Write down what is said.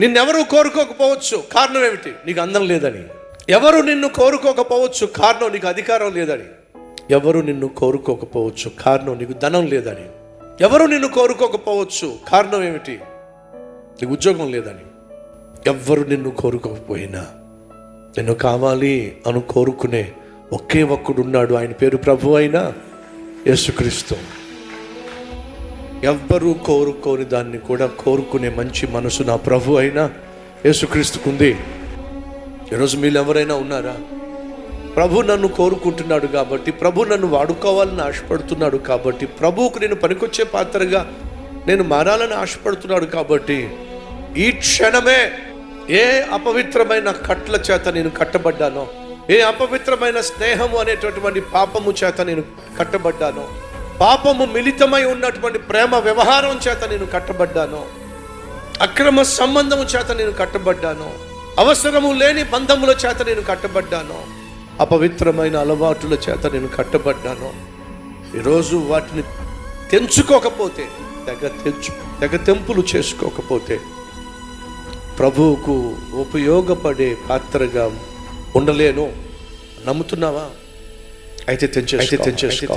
నిన్నెవరు కోరుకోకపోవచ్చు, కారణం ఏమిటి? నీకు అందం లేదని. ఎవరు నిన్ను కోరుకోకపోవచ్చు, కారణం నీకు అధికారం లేదని. ఎవరు నిన్ను కోరుకోకపోవచ్చు, కారణం నీకు ధనం లేదని. ఎవరు నిన్ను కోరుకోకపోవచ్చు, కారణం ఏమిటి? నీకు ఉద్యోగం లేదని. ఎవ్వరు నిన్ను కోరుకోకపోయినా నిన్ను కావాలి అని కోరుకునే ఒకే ఒక్కడున్నాడు. ఆయన పేరు ప్రభు అయిన యేసుక్రీస్తు. ఎవ్వరూ కోరుకోని దాన్ని కూడా కోరుకునే మంచి మనసు నా ప్రభు అయిన యేసుక్రీస్తుకుంది. ఈరోజు మీరు ఎవరైనా ఉన్నారా? ప్రభు నన్ను కోరుకుంటున్నాడు కాబట్టి, ప్రభు నన్ను వాడుకోవాలని ఆశపడుతున్నాడు కాబట్టి, ప్రభువుకు నేను పనికొచ్చే పాత్రగా నేను మారాలని ఆశపడుతున్నాడు కాబట్టి, ఈ క్షణమే ఏ అపవిత్రమైన కట్ల చేత నేను కట్టబడ్డానో, ఏ అపవిత్రమైన స్నేహము అనేటటువంటి పాపము చేత నేను కట్టబడ్డానో, పాపము మిళితమై ఉన్నటువంటి ప్రేమ వ్యవహారం చేత నేను కట్టబడ్డాను, అక్రమ సంబంధము చేత నేను కట్టబడ్డాను, అవసరము లేని బంధముల చేత నేను కట్టబడ్డాను, అపవిత్రమైన అలవాటుల చేత నేను కట్టబడ్డాను. ఈరోజు వాటిని తెంచుకోకపోతే, తెగ తెంపులు చేసుకోకపోతే ప్రభువుకు ఉపయోగపడే పాత్రగా ఉండలేను. నమ్ముతున్నావా? అయితే తెంచేసుకో.